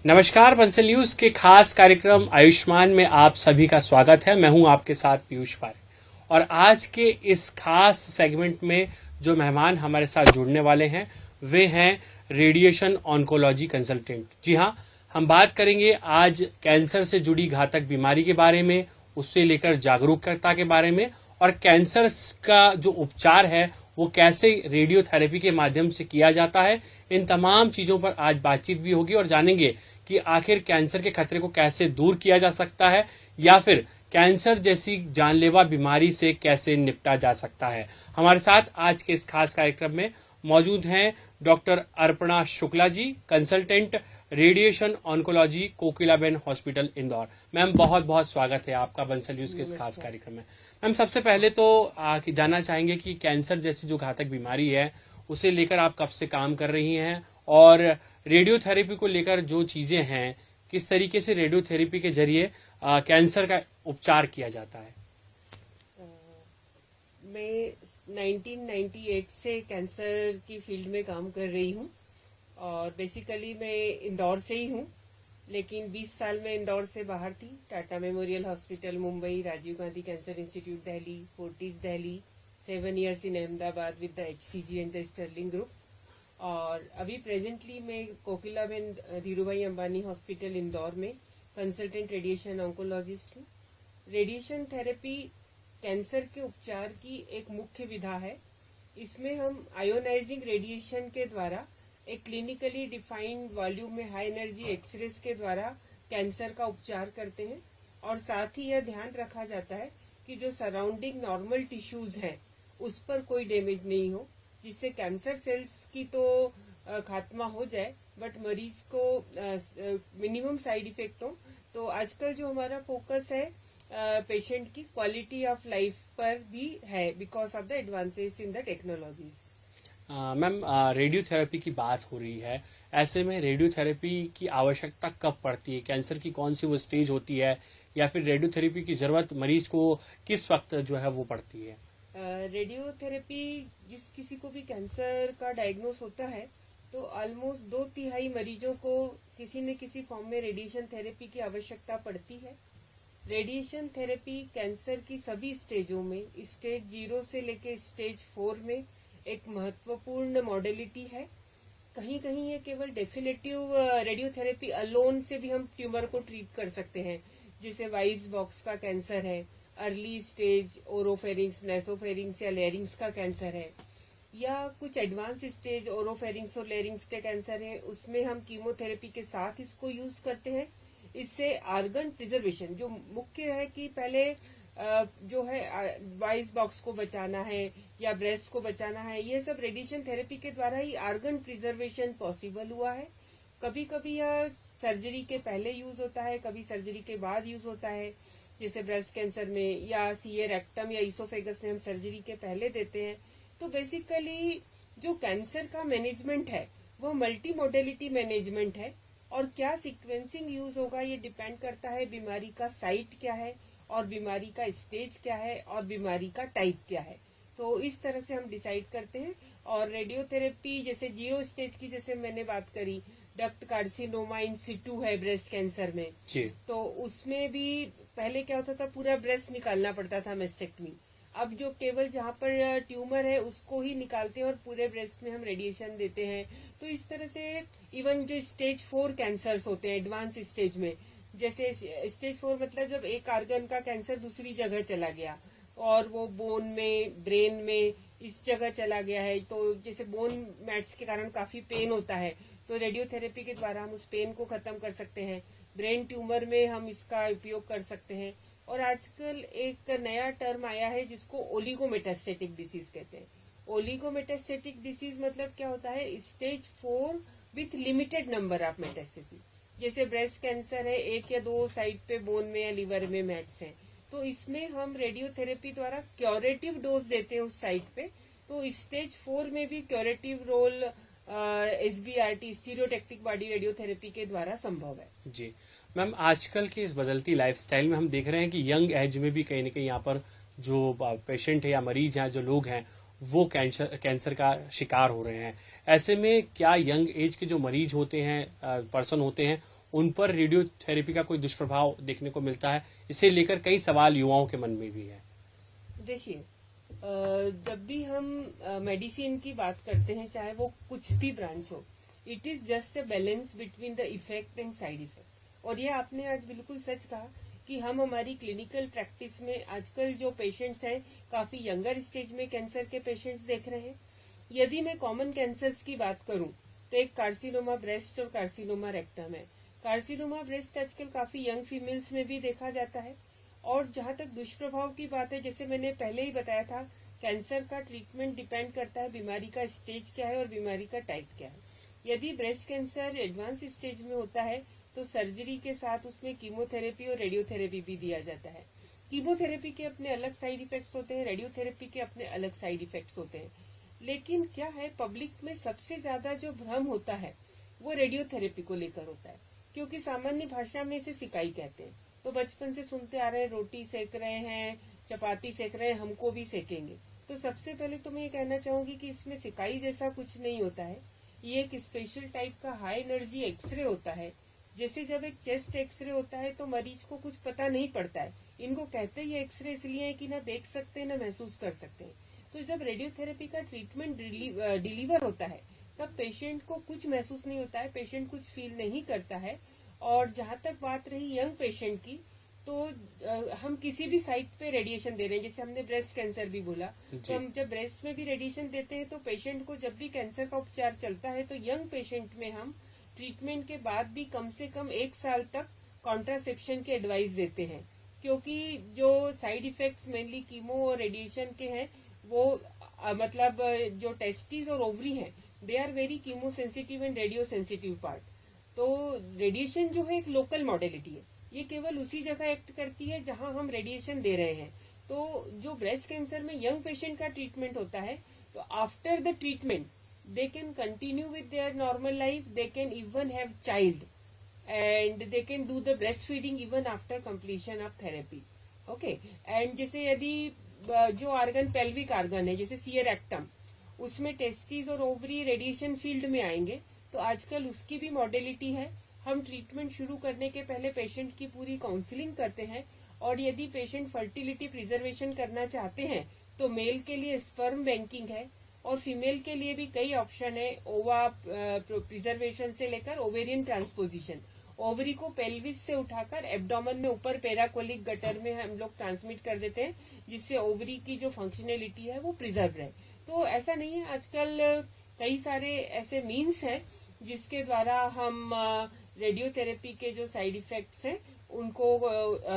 नमस्कार, बंसल न्यूज के खास कार्यक्रम आयुष्मान में आप सभी का स्वागत है। मैं हूं आपके साथ पीयूष पारे और आज के इस खास सेगमेंट में जो मेहमान हमारे साथ जुड़ने वाले हैं वे हैं रेडिएशन ऑन्कोलॉजी कंसल्टेंट। जी हां, हम बात करेंगे आज कैंसर से जुड़ी घातक बीमारी के बारे में, उससे लेकर जागरूकता के बारे में और कैंसर का जो उपचार है वो कैसे रेडियोथेरेपी के माध्यम से किया जाता है। इन तमाम चीजों पर आज बातचीत भी होगी और जानेंगे कि आखिर कैंसर के खतरे को कैसे दूर किया जा सकता है या फिर कैंसर जैसी जानलेवा बीमारी से कैसे निपटा जा सकता है। हमारे साथ आज के इस खास कार्यक्रम में मौजूद हैं doctor Arpana Shukla ji, consultant radiation oncology, Kokilaben hospital, Indore. Ma'am, बहुत बहुत स्वागत है आपका बंसल न्यूज के इस खास कार्यक्रम में। मैम, सबसे पहले तो जानना चाहेंगे कि कैंसर जैसी जो घातक बीमारी है उसे लेकर आप कब से काम कर रही हैं और रेडियोथेरेपी को लेकर जो चीजें हैं, किस तरीके से रेडियोथेरेपी के जरिए कैंसर का उपचार किया जाता है। मैं 1998 से कैंसर की फील्ड में काम कर रही हूँ और बेसिकली मैं इंदौर से ही हूँ, लेकिन 20 साल में इंदौर से बाहर थी। Tata memorial hospital Mumbai, Rajiv Gandhi cancer institute Delhi, Fortis Delhi, 7 years in Ahmedabad with the HCG and the Sterling group. और अभी प्रेजेंटली मैं कोकिलाबेन धीरूभाई अंबानी हॉस्पिटल इंदौर में कंसल्टेंट रेडिएशन ऑन्कोलॉजिस्ट हूँ। रेडिएशन थेरेपी कैंसर के उपचार की एक मुख्य विधा है। इसमें हम आयोनाइजिंग रेडिएशन के द्वारा एक क्लिनिकली डिफाइंड वॉल्यूम में हाई एनर्जी एक्सरेस के द्वारा कैंसर का उपचार करते हैं और साथ ही यह ध्यान रखा जाता है कि जो सराउंडिंग नॉर्मल टिश्यूज हैं उस पर कोई डैमेज नहीं हो, जिससे कैंसर सेल्स की तो खात्मा हो जाए बट मरीज को मिनिमम साइड इफेक्ट हो। तो आजकल जो हमारा फोकस है पेशेंट की क्वालिटी ऑफ लाइफ पर भी है because of the advances in the technologies. Ma'am, radiotherapy की बात हो रही है, ऐसे में रेडियोथेरेपी की आवश्यकता कब पड़ती है? कैंसर की कौन सी वो स्टेज होती है या फिर रेडियोथेरेपी की जरूरत मरीज को किस वक्त जो है वो पड़ती है? रेडियोथेरेपी जिस किसी को भी कैंसर का डायग्नोस होता है तो ऑलमोस्ट 2/3 मरीजों को किसी न किसी फॉर्म में रेडिएशन थेरेपी की आवश्यकता पड़ती है। रेडिएशन थेरेपी कैंसर की सभी स्टेजों में, स्टेज 0 से लेकर स्टेज 4 में एक महत्वपूर्ण मॉडलिटी है। कहीं कहीं ये केवल डेफिनेटिव रेडियोथेरेपी अलोन से भी हम ट्यूमर को ट्रीट कर सकते हैं, जैसे वाइस बॉक्स का कैंसर है, अर्ली स्टेज ओरोफेरिंग्स, नेसोफेरिंग्स या लेरिंग्स का कैंसर है, या कुछ एडवांस स्टेज ओरोफेरिंग्स और लेरिंग्स के कैंसर है, उसमें हम कीमोथेरेपी के साथ इसको यूज करते हैं। इससे आर्गन प्रिजर्वेशन जो मुख्य है कि पहले जो है वाइस बॉक्स को बचाना है या ब्रेस्ट को बचाना है, ये सब रेडिएशन थेरेपी के द्वारा ही आर्गन प्रिजर्वेशन पॉसिबल हुआ है। कभी कभी यह सर्जरी के पहले यूज होता है, कभी सर्जरी के बाद यूज होता है, जैसे ब्रेस्ट कैंसर में या सीए रेक्टम या इसोफेगस में हम सर्जरी के पहले देते हैं। तो बेसिकली जो कैंसर का मैनेजमेंट है वो मल्टी मोडेलिटी मैनेजमेंट है और क्या सीक्वेंसिंग यूज होगा ये डिपेंड करता है बीमारी का साइट क्या है और बीमारी का स्टेज क्या है और बीमारी का टाइप क्या है। तो इस तरह से हम डिसाइड करते हैं। और रेडियोथेरेपी जैसे 0 स्टेज की जैसे मैंने बात करी, डक्ट कार्सिनोमा इन सिटू है ब्रेस्ट कैंसर में, तो उसमें भी पहले क्या होता था, पूरा ब्रेस्ट निकालना पड़ता था मेस्टेक्टमी। अब जो केवल जहाँ पर ट्यूमर है उसको ही निकालते हैं और पूरे ब्रेस्ट में हम रेडिएशन देते हैं। तो इस तरह से इवन जो स्टेज 4 कैंसर्स होते हैं एडवांस स्टेज में, जैसे स्टेज 4 मतलब जब एक आर्गन का कैंसर दूसरी जगह चला गया और वो बोन में, ब्रेन में, इस जगह चला गया है, तो जैसे बोन मैट्स के कारण काफी पेन होता है, तो रेडियोथेरेपी के द्वारा हम उस पेन को खत्म कर सकते हैं। ब्रेन ट्यूमर में हम इसका उपयोग कर सकते हैं। और आजकल एक नया टर्म आया है जिसको ओलिगोमेटास्टेटिक डिसीज कहते हैं। ओलिगोमेटास्टेटिक डिसीज मतलब क्या होता है, stage 4 with limited number of metastasis. जैसे ब्रेस्ट कैंसर है, 1 या 2 साइड पे बोन में या लिवर में मैट्स हैं, तो इसमें हम रेडियोथेरेपी द्वारा क्योरेटिव डोज देते हैं उस साइट पे। तो स्टेज 4 में भी curative role SBRT stereotactic body radiotherapy के द्वारा संभव है। जी मैम, आजकल की इस बदलती लाइफस्टाइल में हम देख रहे हैं कि यंग एज में भी कहीं न कहीं यहाँ पर जो पेशेंट है या मरीज हैं, जो लोग हैं, वो कैंसर का शिकार हो रहे हैं। ऐसे में क्या यंग एज के जो मरीज होते हैं, पर्सन होते हैं, उन पर रेडियोथेरेपी का कोई दुष्प्रभाव देखने को मिलता है? इसे लेकर कई सवाल युवाओं के मन में भी है। देखिए, जब भी हम मेडिसिन की बात करते हैं, चाहे वो कुछ भी ब्रांच हो, it is just a balance between the effect and side effect. और ये आपने आज बिल्कुल सच कहा कि हम हमारी क्लिनिकल प्रैक्टिस में आजकल जो पेशेंट्स हैं, काफी यंगर स्टेज में कैंसर के पेशेंट्स देख रहे हैं। यदि मैं कॉमन कैंसर्स की बात करूं तो एक कार्सिनोमा ब्रेस्ट और कार्सिनोमा रेक्टम है। कार्सिनोमा ब्रेस्ट आजकल काफी यंग फीमेल्स में भी देखा जाता है। और जहां तक दुष्प्रभाव की बात है, जैसे मैंने पहले ही बताया था, कैंसर का ट्रीटमेंट डिपेंड करता है बीमारी का स्टेज क्या है और बीमारी का टाइप क्या है। यदि ब्रेस्ट कैंसर एडवांस स्टेज में होता है तो सर्जरी के साथ उसमें कीमोथेरेपी और रेडियोथेरेपी भी दिया जाता है। कीमोथेरेपी के अपने अलग साइड इफेक्ट्स होते हैं, रेडियोथेरेपी के अपने अलग साइड इफेक्ट्स होते हैं। लेकिन क्या है, पब्लिक में सबसे ज्यादा जो भ्रम होता है वो रेडियोथेरेपी को लेकर होता है, क्योंकि सामान्य भाषा में इसे सिकाई कहते हैं। तो बचपन से सुनते आ रहे हैं, रोटी सेक रहे हैं, चपाती सेक रहे हैं, हमको भी सेकेंगे। तो सबसे पहले तो मैं ये कहना चाहूंगी कि इसमें सिकाई जैसा कुछ नहीं होता है। ये एक स्पेशल टाइप का हाई एनर्जी एक्सरे होता है। जैसे जब एक चेस्ट एक्सरे होता है तो मरीज को कुछ पता नहीं पड़ता है। इनको कहते ही एक्सरे इसलिए है कि ना देख सकते हैं ना महसूस कर सकते हैं। तो जब रेडियोथेरेपी का ट्रीटमेंट डिलीवर होता है तब पेशेंट को कुछ महसूस नहीं होता है, पेशेंट कुछ फील नहीं करता है। और जहां तक बात रही यंग पेशेंट की, तो हम किसी भी साइट पे रेडिएशन दे रहे हैं, जैसे हमने ब्रेस्ट कैंसर भी बोला, तो हम जब ब्रेस्ट में भी रेडिएशन देते हैं तो पेशेंट को जब भी कैंसर का उपचार चलता है तो यंग पेशेंट में हम ट्रीटमेंट के बाद भी कम से कम 1 साल तक कॉन्ट्रासेप्शन की एडवाइस देते हैं, क्योंकि जो साइड इफेक्ट्स मेनली कीमो और रेडिएशन के हैं वो मतलब जो टेस्टिस और ओवरी हैं, they are very chemo sensitive and radio sensitive part. तो रेडिएशन जो है एक लोकल मॉडलिटी है, ये केवल उसी जगह एक्ट करती है जहां हम रेडिएशन दे रहे हैं। तो जो ब्रेस्ट कैंसर में यंग पेशेंट का ट्रीटमेंट होता है, तो after the treatment they can continue with their normal life, they can even have child and they can do the breast feeding even after completion of therapy. Okay, and जैसे यदि जो argon pelvic argon है जैसे shear rectum, उसमें testis और ovary radiation field में आएंगे, तो आजकल उसकी भी मॉडलिटी है। हम ट्रीटमेंट शुरू करने के पहले पेशेंट की पूरी काउंसलिंग करते हैं, और यदि पेशेंट फर्टिलिटी प्रिजर्वेशन करना चाहते हैं तो मेल के लिए स्पर्म बैंकिंग है और फीमेल के लिए भी कई ऑप्शन है, ओवा प्रिजर्वेशन से लेकर ओवेरियन ट्रांसपोजिशन। ओवरी को पेल्विस से उठाकर एब्डोमेन में ऊपर पेराकोलिक गटर में हम लोग ट्रांसमिट कर देते हैं, जिससे ओवरी की जो फंक्शनैलिटी है वो प्रिजर्व रहे। तो ऐसा नहीं है, आजकल कई सारे ऐसे मीन्स हैं जिसके द्वारा हम रेडियोथेरेपी के जो साइड इफेक्ट्स हैं उनको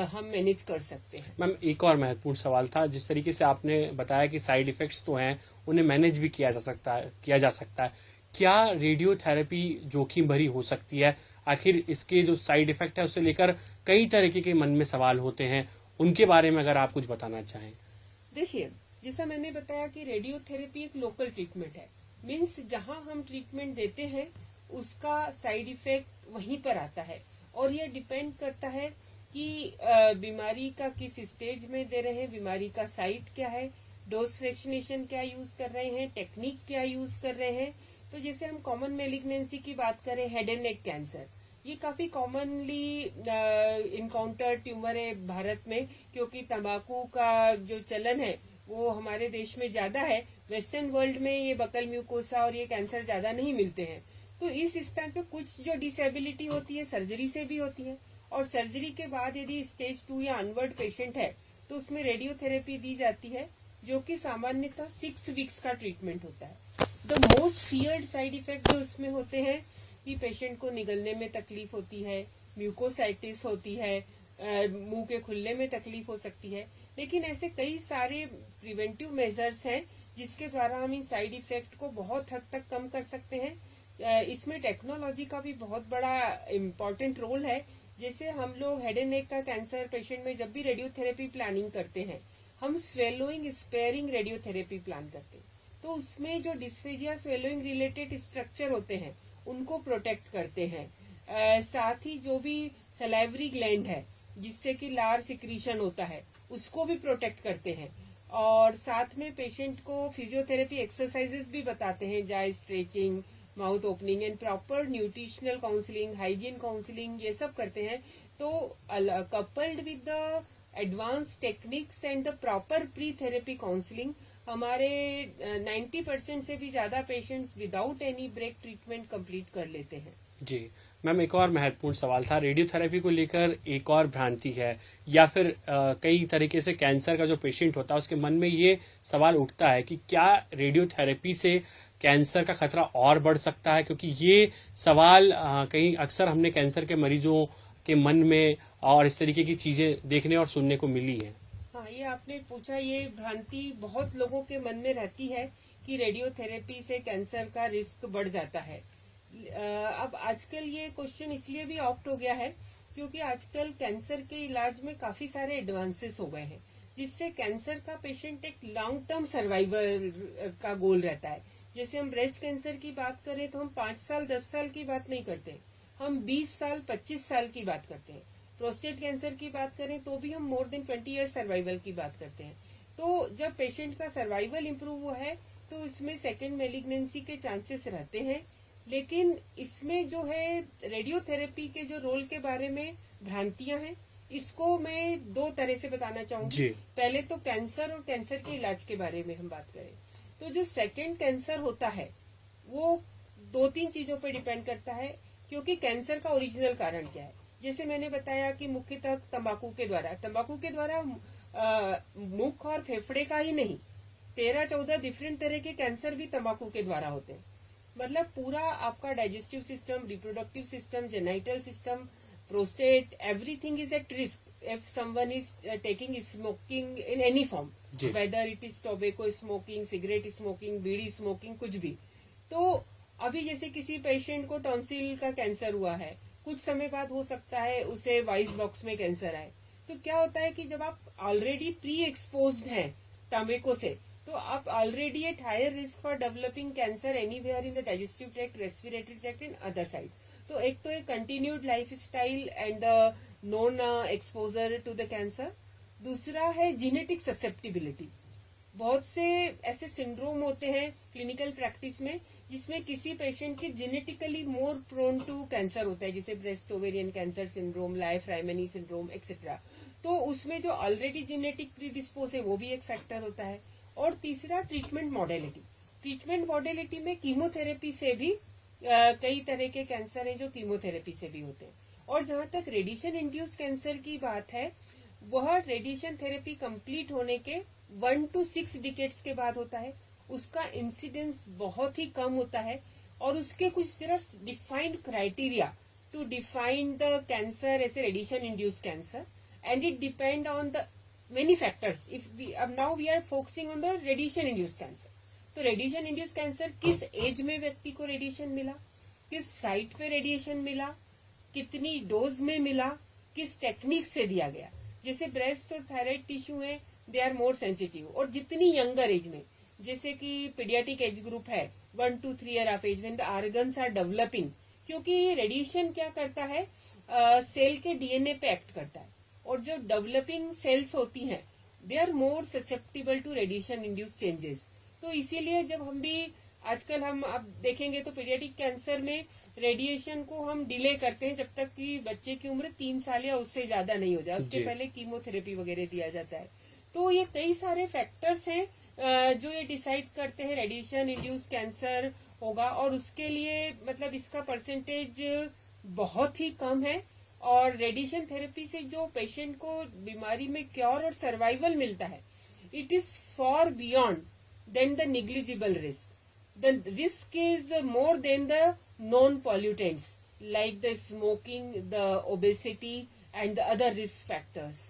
हम मैनेज कर सकते हैं। मैम, एक और महत्वपूर्ण सवाल था, जिस तरीके से आपने बताया कि साइड इफेक्ट्स तो हैं, उन्हें मैनेज भी किया जा सकता है। क्या रेडियोथेरेपी जोखिम भरी हो सकती है? आखिर इसके जो साइड इफेक्ट है उससे लेकर कई तरीके के मन में सवाल होते हैं, उनके बारे में अगर आप कुछ बताना चाहें। देखिए, जैसा मैंने बताया कि रेडियोथेरेपी एक लोकल ट्रीटमेंट है, मीन्स जहां हम ट्रीटमेंट देते हैं उसका साइड इफेक्ट वहीं पर आता है। और ये डिपेंड करता है कि बीमारी का किस स्टेज में दे रहे हैं, बीमारी का साइट क्या है, डोज फ्रैक्शनेशन क्या यूज कर रहे हैं, टेक्निक क्या यूज कर रहे हैं। तो जैसे हम कॉमन मेलिग्नेंसी की बात करें, हेड एंड नेक कैंसर, ये काफी कॉमनली इनकाउंटर ट्यूमर है भारत में, क्योंकि तंबाकू का जो चलन है वो हमारे देश में ज्यादा है। वेस्टर्न वर्ल्ड में ये बकल म्यूकोसा और ये कैंसर ज्यादा नहीं मिलते हैं। तो इस स्तर पे कुछ जो डिसेबिलिटी होती है सर्जरी से भी होती है, और सर्जरी के बाद यदि स्टेज 2 या अनवर्ड पेशेंट है तो उसमें रेडियोथेरेपी दी जाती है, जो कि सामान्यतः 6 वीक्स का ट्रीटमेंट होता है। The most feared side effect जो इसमें होते हैं कि पेशेंट को निगलने में तकलीफ होती है, म्यूकोसाइटिस होती है, मुंह के खुलने में तकलीफ हो सकती है। लेकिन ऐसे कई सारे प्रिवेंटिव मेजर्स हैं जिसके द्वारा हम इन साइड इफेक्ट को बहुत हद तक कम कर सकते हैं। इसमें टेक्नोलॉजी का भी बहुत बड़ा इम्पोर्टेंट रोल है। जैसे हम लोग हेड एंड नेक का कैंसर पेशेंट में जब भी रेडियोथेरेपी प्लानिंग करते हैं, हम स्वेलोइंग स्पेयरिंग रेडियोथेरेपी प्लान करते हैं। तो उसमें जो डिस्फेजिया स्वेलोइंग रिलेटेड स्ट्रक्चर होते हैं उनको प्रोटेक्ट करते हैं। साथ ही जो भी सलाइवरी ग्लैंड है जिससे कि लार सिक्रीशन होता है उसको भी प्रोटेक्ट करते हैं। और साथ में पेशेंट को फिजियोथेरेपी एक्सरसाइजेस भी बताते हैं, जाए stretching, mouth opening and proper nutritional counselling, hygiene counselling, ये सब करते हैं। तो coupled with the advance techniques and the proper pre therapy counselling, हमारे 90% से भी ज्यादा patients without any break treatment complete कर लेते हैं। जी मैम, एक और महत्वपूर्ण सवाल था, रेडियोथेरेपी को लेकर एक और भ्रांति है या फिर कई तरीके से कैंसर का जो पेशेंट होता है उसके मन में ये सवाल उठता है कि क्या रेडियोथेरेपी से कैंसर का खतरा और बढ़ सकता है, क्योंकि ये सवाल कहीं अक्सर हमने कैंसर के मरीजों के मन में और इस तरीके की चीजें देखने और सुनने को मिली है। हाँ, ये आपने पूछा, ये भ्रांति बहुत लोगों के मन में रहती है कि रेडियोथेरेपी से कैंसर का रिस्क बढ़ जाता है। अब आजकल ये क्वेश्चन इसलिए भी ऑप्ट हो गया है क्योंकि आजकल कैंसर के इलाज में काफी सारे एडवांसेस हो गए हैं, जिससे कैंसर का पेशेंट एक लॉन्ग टर्म सर्वाइवल का गोल रहता है। जैसे हम ब्रेस्ट कैंसर की बात करें तो हम 5 साल 10 साल की बात नहीं करते, हम 20 साल 25 साल की बात करते हैं। प्रोस्टेट कैंसर की बात करें तो भी हम मोर देन 20 ईयर सर्वाइवल की बात करते हैं। तो जब पेशेंट का सर्वाइवल इम्प्रूव हुआ है तो इसमें सेकेंड मैलिग्नेंसी के चांसेस रहते हैं। लेकिन इसमें जो है रेडियोथेरेपी के जो रोल के बारे में भ्रांतियां हैं, इसको मैं 2 तरह से बताना चाहूंगी। पहले तो कैंसर और कैंसर के इलाज के बारे में हम बात करें तो जो सेकेंड कैंसर होता है वो 2-3 चीजों पर डिपेंड करता है, क्योंकि कैंसर का ओरिजिनल कारण क्या है। जैसे मैंने बताया कि मुख्यतः तंबाकू के द्वारा मुख और फेफड़े का ही नहीं, 13-14 डिफरेंट तरह के कैंसर भी तंबाकू के द्वारा होते हैं। मतलब पूरा आपका digestive system, reproductive system, genital system, prostate, everything is at risk if someone is taking smoking in any form, whether it is tobacco smoking, cigarette smoking, bidi smoking, कुछ भी। तो अभी जैसे किसी पेशेंट को टॉन्सिल का कैंसर हुआ है, कुछ समय बाद हो सकता है उसे वॉइस बॉक्स में कैंसर आए। तो क्या होता है कि जब आप ऑलरेडी प्री एक्सपोज्ड हैं टोबैको से, तो आप already at higher risk for developing cancer anywhere in the digestive tract, respiratory tract, in other side. तो एक तो एक continued life style and non exposure to the cancer. दूसरा है जीनेटिक ससेप्टिबिलिटी। बहुत से ऐसे सिंड्रोम होते हैं क्लिनिकल प्रैक्टिस में जिसमें किसी पेशेंट के genetically more prone to cancer होता है, जैसे breast ovarian cancer syndrome, Li Fraumeni syndrome etcetera. तो उसमें जो ऑलरेडी जेनेटिक प्रीडिस्पोज है वो भी एक फैक्टर होता है। और तीसरा ट्रीटमेंट मॉडेलिटी में कीमोथेरेपी से भी कई तरह के कैंसर हैं जो कीमोथेरेपी से भी होते हैं। और जहां तक रेडिएशन इंड्यूस्ड कैंसर की बात है, वह रेडिएशन थेरेपी कंप्लीट होने के 1 to 6 डिकेड्स के बाद होता है। उसका इंसिडेंस बहुत ही कम होता है और उसके कुछ तरह defined criteria to define the cancer as a radiation induced cancer, and it depend on the many factors. अब now we are focusing on the radiation induced cancer. तो रेडिएशन इंड्यूस्ड कैंसर किस एज में व्यक्ति को radiation मिला, किस site पे radiation मिला, कितनी डोज में मिला, किस टेक्निक से दिया गया। जैसे ब्रेस्ट और थायराइड टिश्यू है, दे आर मोर सेंसिटिव। और जितनी यंगर एज में, जैसे कि पीडियाट्रिक एज ग्रुप है 1 to 3 year of age, when the organs are developing, क्योंकि रेडिएशन क्या करता है, सेल के डीएनए पे एक्ट करता है। और जो डेवलपिंग सेल्स होती हैं they are more susceptible to radiation induced changes. तो इसीलिए जब हम भी आजकल हम अब देखेंगे तो पीडियाट्रिक कैंसर में रेडिएशन को हम डिले करते हैं जब तक कि बच्चे की उम्र 3 साल या उससे ज्यादा नहीं हो जाए, उसके पहले कीमोथेरेपी वगैरह दिया जाता है। तो ये कई सारे फैक्टर्स हैं जो ये डिसाइड करते हैं रेडिएशन इंड्यूस्ड कैंसर होगा, और उसके लिए मतलब इसका परसेंटेज बहुत ही कम है। और रेडिएशन थेरेपी से जो पेशेंट को बीमारी में क्योर और सर्वाइवल मिलता है, it is for beyond than the negligible risk. The risk is more than the non pollutants like the smoking, the obesity and the other risk factors.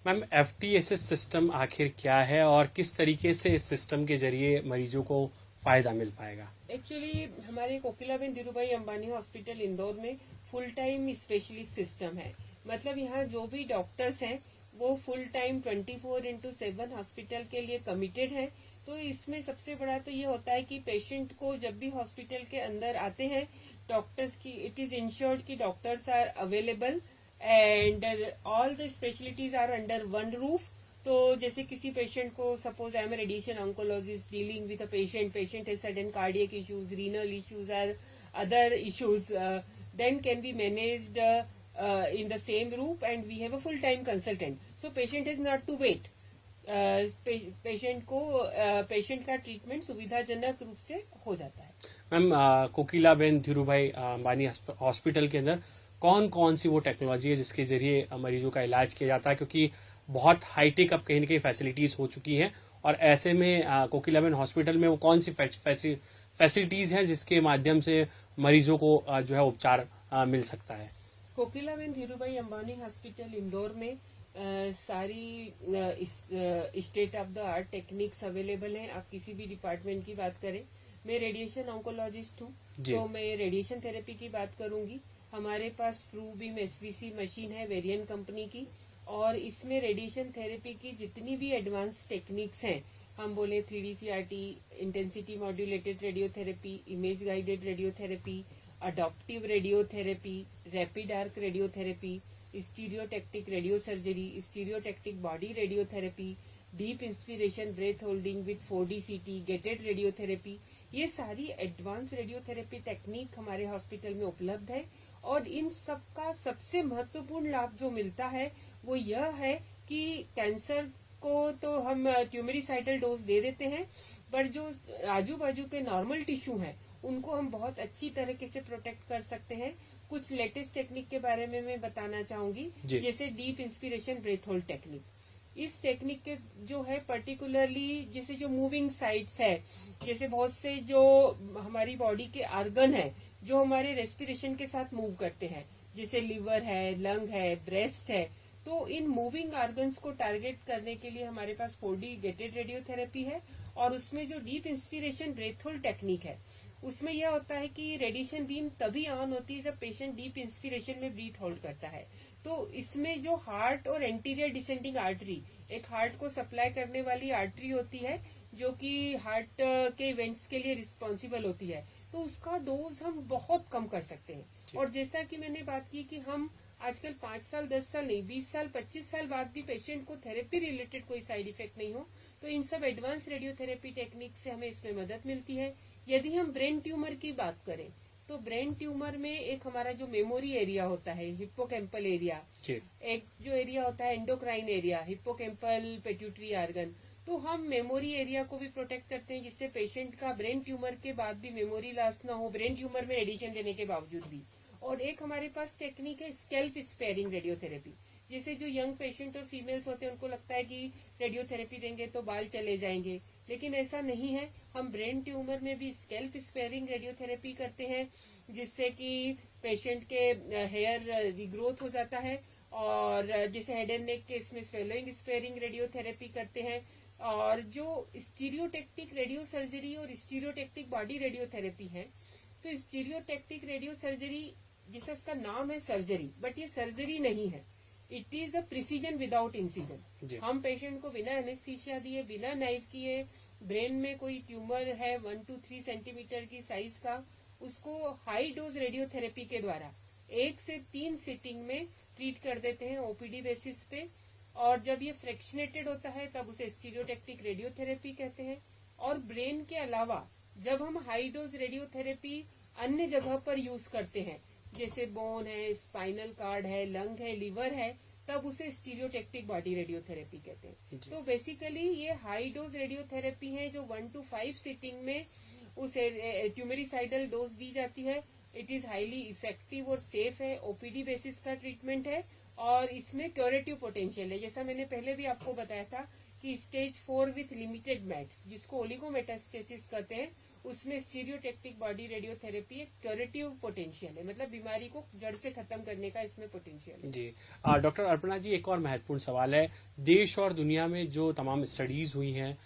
Ma'am, FTSS system आखिर क्या है और किस तरीके से इस सिस्टम के जरिए मरीजों को फायदा मिल पाएगा? एक्चुअली हमारे कोकिलाबेन धीरूभाई अंबानी हॉस्पिटल इंदौर में फुल टाइम स्पेशलिस्ट सिस्टम है। मतलब यहाँ जो भी डॉक्टर्स हैं वो फुल टाइम 24/7 हॉस्पिटल के लिए कमिटेड हैं। तो इसमें सबसे बड़ा तो ये होता है कि पेशेंट को जब भी हॉस्पिटल के अंदर आते हैं, डॉक्टर्स की इट इज इंश्योर्ड कि doctors are available and all the specialities are under one roof, तो जैसे किसी पेशेंट को, suppose I am radiation oncologist dealing with a patient है sudden cardiac issues, renal issues और other issues, then can be managed in the same group, and we have a full time consultant, so patient has not to wait. Patient का treatment सुविधाजनक रूप से हो जाता है। Ma'am, Kokilaben Dhirubhai Ambani hospital के अंदर कौन कौन सी वो टेक्नोलॉजी है जिसके जरिए मरीजों का इलाज किया जाता है, क्योंकि बहुत हाईटेक अब कहीं न कहीं फैसिलिटीज हो चुकी हैं, और ऐसे में कोकिलाबेन हॉस्पिटल में वो कौन सी फैसिलिटीज हैं जिसके माध्यम से मरीजों को जो है उपचार मिल सकता है? कोकिलाबेन धीरूभाई अंबानी हॉस्पिटल इंदौर में सारी state of the art techniques available हैं। आप किसी भी डिपार्टमेंट की बात करें, मैं रेडिएशन ऑन्कोलॉजिस्ट हूँ, तो मैं रेडिएशन थेरेपी की बात करूंगी। हमारे पास ट्रू बीम एसवीसी मशीन है वेरिएंट कंपनी की, और इसमें रेडिएशन थेरेपी की जितनी भी एडवांस टेक्निक्स हैं, हम बोले 3D CRT, intensity modulated radiotherapy, image guided radiotherapy, adaptive radiotherapy, rapid arc radiotherapy, stereotactic radio surgery, stereotactic body radiotherapy, deep inspiration breath holding with 4D CT, gated radiotherapy, ये सारी advance radiotherapy technique हमारे hospital में उपलब्ध है। और इन सब का सबसे महत्वपूर्ण लाभ जो मिलता है वो यह है कि कैंसर को तो हम ट्यूमरिसाइडल डोज दे देते हैं, पर जो आजू बाजू के नॉर्मल टिश्यू हैं उनको हम बहुत अच्छी तरीके से प्रोटेक्ट कर सकते हैं। कुछ लेटेस्ट टेक्निक के बारे में मैं बताना चाहूंगी, जैसे deep inspiration breath hold technique. इस टेक्निक के जो है पर्टिकुलरली जैसे जो मूविंग साइट्स है, जैसे बहुत से जो हमारी बॉडी के आर्गन है जो हमारे रेस्पिरेशन के साथ मूव करते हैं, जैसे लिवर है, लंग है, ब्रेस्ट है, तो इन मूविंग ऑर्गन्स को टारगेट करने के लिए हमारे पास 4D गेटेड रेडियोथेरेपी है। और उसमें जो deep inspiration breath hold technique है, उसमें यह होता है कि रेडिएशन बीम तभी ऑन होती है जब पेशेंट डीप इंस्पिरेशन में ब्रीथ होल्ड करता है। तो इसमें जो हार्ट और एंटीरियर डिसेंडिंग आर्टरी, एक हार्ट को सप्लाई करने वाली आर्टरी होती है जो कि हार्ट के इवेंट्स के लिए रिस्पॉन्सिबल होती है, तो उसका डोज हम बहुत कम कर सकते हैं। और जैसा कि मैंने बात की कि हम आजकल 5 साल 10 साल नहीं 20 साल 25 साल बाद भी पेशेंट को थेरेपी रिलेटेड कोई साइड इफेक्ट नहीं हो, तो इन सब एडवांस रेडियोथेरेपी टेक्निक से हमें इसमें मदद मिलती है। यदि हम ब्रेन ट्यूमर की बात करें, तो ब्रेन ट्यूमर में एक हमारा जो मेमोरी एरिया होता है, हिप्पोकैम्पल एरिया, एक जो एरिया होता है endocrine area, hippocampal pituitary organ, तो हम मेमोरी एरिया को भी प्रोटेक्ट करते हैं, जिससे पेशेंट का ब्रेन ट्यूमर के बाद भी मेमोरी लॉस ना हो, ब्रेन ट्यूमर में रेडिएशन देने के बावजूद भी। और एक हमारे पास टेक्निक है स्कैल्प स्पेयरिंग रेडियोथेरेपी। जैसे जो यंग पेशेंट और फीमेल्स होते हैं उनको लगता है कि रेडियोथेरेपी देंगे तो बाल चले जाएंगे, लेकिन ऐसा नहीं है। हम ब्रेन ट्यूमर में भी स्कैल्प स्पेयरिंग रेडियोथेरेपी करते हैं, जिससे कि पेशेंट के हेयर रिग्रोथ हो जाता है। और जैसे हेड एंड नेक के इसमें स्वेलोइंग स्पेयरिंग रेडियोथेरेपी करते हैं। और जो स्टीरियोटैक्टिक रेडियो सर्जरी और स्टीरियोटैक्टिक बॉडी रेडियोथेरेपी है, तो स्टीरियोटैक्टिक रेडियो सर्जरी, जिसका इसका नाम है सर्जरी, बट ये सर्जरी नहीं है, it is a precision without incision. हम पेशेंट को बिना एनेस्थीसिया दिए, बिना नाइफ किए, ब्रेन में कोई ट्यूमर है 1 to 3 सेंटीमीटर की साइज का, उसको हाई डोज रेडियोथेरेपी के द्वारा 1 से 3 सिटिंग में ट्रीट कर देते हैं ओपीडी बेसिस पे। और जब ये फ्रैक्शनेटेड होता है तब उसे स्टीरियोटैक्टिक रेडियोथेरेपी कहते हैं। और ब्रेन के अलावा जब हम हाई डोज रेडियोथेरेपी अन्य जगह पर यूज करते हैं, जैसे बोन है, स्पाइनल कार्ड है, लंग है, लिवर है, तब उसे स्टीरियोटैक्टिक बॉडी रेडियोथेरेपी कहते हैं। तो बेसिकली ये हाई डोज रेडियोथेरेपी है जो 1 to 5 सिटिंग में उसे ट्यूमरिसाइडल डोज दी जाती है। इट इज हाईली इफेक्टिव और सेफ है, ओपीडी बेसिस का ट्रीटमेंट है, और इसमें क्यूरेटिव पोटेंशियल है। जैसा मैंने पहले भी आपको बताया था कि स्टेज 4 विथ लिमिटेड मैट्स, जिसको ओलिगोमेटास्टेसिस कहते हैं, उसमें स्टीरियोटैक्टिक बॉडी रेडियोथेरेपी एक क्यूरेटिव पोटेंशियल है, मतलब बीमारी को जड़ से खत्म करने का इसमें पोटेंशियल है। जी डॉक्टर अर्पणा जी, एक और महत्वपूर्ण सवाल है। देश और दुनिया में जो तमाम स्टडीज हुई हैं,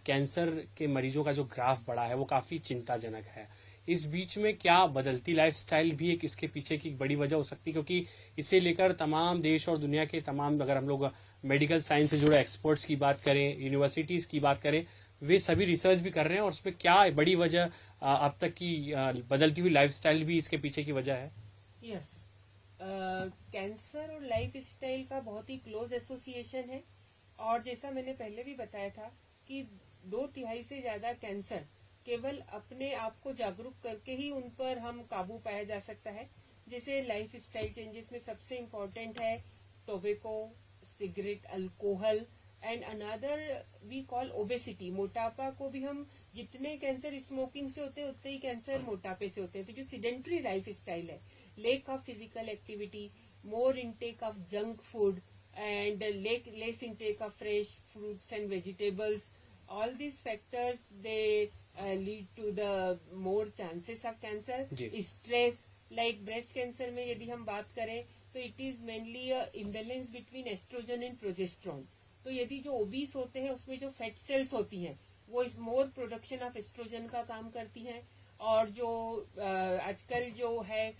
कैंसर के मरीजों का जो ग्राफ बढ़ा है वो काफी चिंताजनक है। इस बीच में क्या बदलती लाइफस्टाइल भी एक इसके पीछे की बड़ी वजह हो सकती है? क्योंकि इसे लेकर तमाम देश और दुनिया के तमाम, अगर हम लोग मेडिकल साइंस से जुड़े एक्सपर्ट्स की बात करें, यूनिवर्सिटीज की बात करें, वे सभी रिसर्च भी कर रहे हैं, और उसमें क्या बड़ी वजह अब तक की बदलती हुई लाइफस्टाइल भी इसके पीछे की वजह है? यस, कैंसर और लाइफस्टाइल का बहुत ही क्लोज एसोसिएशन है। और जैसा मैंने पहले भी बताया था कि 2/3 से ज्यादा कैंसर केवल अपने आप को जागरूक करके ही उन पर हम काबू पाया जा सकता है। जैसे लाइफ स्टाइल चेंजेस में सबसे इम्पोर्टेंट है tobacco, cigarette, alcohol and another we call obesity. मोटापा को भी हम, जितने कैंसर स्मोकिंग से होते हैं उतने ही कैंसर मोटापे से होते हैं। तो जो सिडेंट्री लाइफ स्टाइल है, lake of physical activity, more intake of junk food and less intake of fresh fruits and vegetables, all these factors they lead to the more chances of cancer. Stress, like breast cancer में यदि हम बात करें तो it is mainly a imbalance between estrogen and progesterone. तो यदि जो obese होते हैं उसमें जो फैट सेल्स होती हैं वो इस मोर प्रोडक्शन ऑफ एस्ट्रोजन का काम करती हैं, और जो आजकल जो है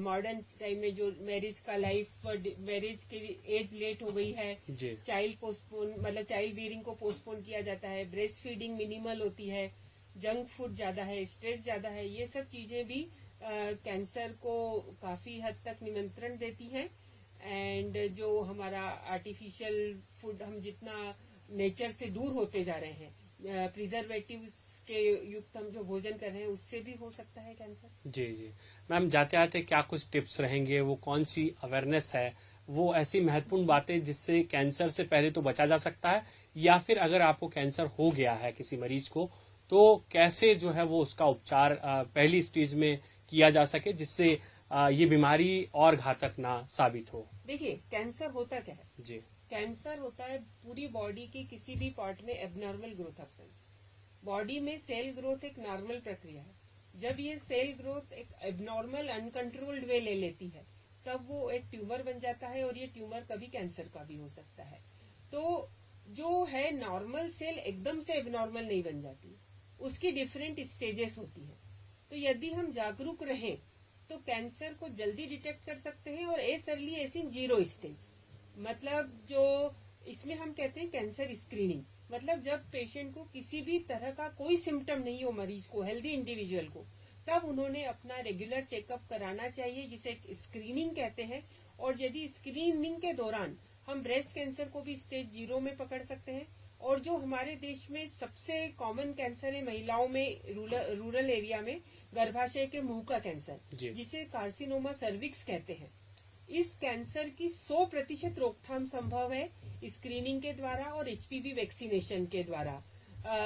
मॉडर्न टाइम में जो मैरिज का लाइफ, मैरिज की एज लेट हो गई है, चाइल्ड पोस्टपोन, मतलब चाइल्ड बियरिंग को पोस्टपोन किया जाता है, ब्रेस्ट फीडिंग मिनिमल होती है, जंक फूड ज्यादा है, स्ट्रेस ज्यादा है, ये सब चीजें भी कैंसर को काफी हद तक निमंत्रण देती हैं। एंड जो हमारा आर्टिफिशियल फूड, हम जितना नेचर से दूर होते जा रहे हैं, प्रिजर्वेटिव्स के युक्त हम जो भोजन कर रहे हैं, उससे भी हो सकता है कैंसर। जी जी मैम, जाते आते क्या कुछ टिप्स रहेंगे, वो कौन सी अवेयरनेस है, वो ऐसी महत्वपूर्ण बातें जिससे कैंसर से पहले तो बचा जा सकता है, या फिर अगर आपको कैंसर हो गया है किसी मरीज को तो कैसे जो है वो उसका उपचार पहली स्टेज में किया जा सके जिससे ये बीमारी और घातक ना साबित हो। देखिए, कैंसर होता क्या है जी, कैंसर होता है पूरी बॉडी की किसी भी पार्ट में abnormal growth of cells. Body में सेल ग्रोथ एक नॉर्मल प्रक्रिया है। जब ये सेल ग्रोथ एक एबनॉर्मल अनकंट्रोल्ड वे ले लेती है तब वो एक ट्यूमर बन जाता है, और ये ट्यूमर कभी कैंसर का भी हो सकता है। तो जो है नॉर्मल सेल एकदम से एबनॉर्मल नहीं बन जाती, उसकी डिफरेंट स्टेजेस होती है। तो यदि हम जागरूक रहें तो कैंसर को जल्दी डिटेक्ट कर सकते हैं, और एस अर्ली एस इन 0 स्टेज, मतलब जो इसमें हम कहते हैं कैंसर स्क्रीनिंग। मतलब जब पेशेंट को किसी भी तरह का कोई सिम्टम नहीं हो, मरीज को, हेल्दी इंडिविजुअल को, तब उन्होंने अपना रेगुलर चेकअप कराना चाहिए, जिसे स्क्रीनिंग कहते हैं। और यदि स्क्रीनिंग के दौरान हम ब्रेस्ट कैंसर को भी स्टेज 0 में पकड़ सकते हैं, और जो हमारे देश में सबसे कॉमन कैंसर है महिलाओं में, रूरल एरिया में, गर्भाशय के मुंह का कैंसर, जिसे कार्सिनोमा सर्विक्स कहते हैं, इस कैंसर की 100% रोकथाम संभव है स्क्रीनिंग के द्वारा और एचपीवी वैक्सीनेशन के द्वारा।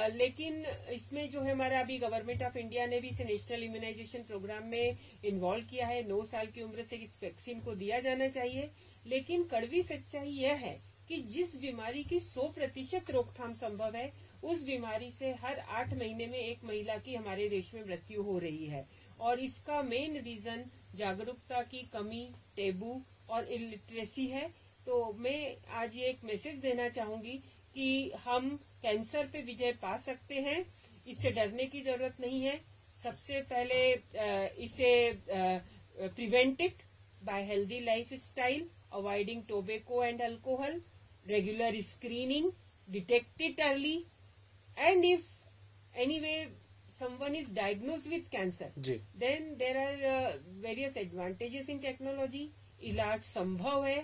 लेकिन इसमें जो है हमारा अभी गवर्नमेंट ऑफ इंडिया ने भी इसे नेशनल इम्यूनाइजेशन प्रोग्राम में इन्वॉल्व किया है। 9 साल की उम्र से इस वैक्सीन को दिया जाना चाहिए। लेकिन कड़वी सच्चाई यह है कि जिस बीमारी की 100% रोकथाम संभव है, उस बीमारी से हर 8 महीने में एक महिला की हमारे देश में मृत्यु हो रही है। और इसका मेन रीजन जागरूकता की कमी, टेबू और इलिटरेसी है। तो मैं आज ये एक मैसेज देना चाहूंगी कि हम कैंसर पे विजय पा सकते हैं, इससे डरने की जरूरत नहीं है। सबसे पहले इसे prevent it by healthy life style, avoiding tobacco and alcohol, regular screening, detect it early, and if anyway someone is diagnosed with cancer, then there are various advantages in technology. इलाज संभव है,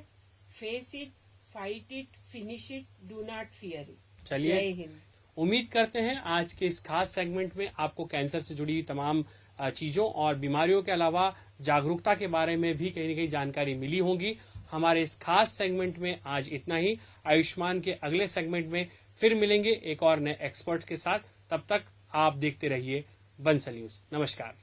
face it, fight it, finish it, do not fear it. चलिए, जय हिंद। उम्मीद करते हैं आज के इस खास सेगमेंट में आपको कैंसर से जुड़ी तमाम चीजों और बीमारियों के अलावा जागरूकता के बारे में भी कहीं न कहीं जानकारी मिली होगी। हमारे इस खास सेगमेंट में आज इतना ही। आयुष्मान के अगले सेगमेंट में फिर मिलेंगे एक और नए एक्सपर्ट के साथ। तब तक आप देखते रहिए बंसल न्यूज। नमस्कार।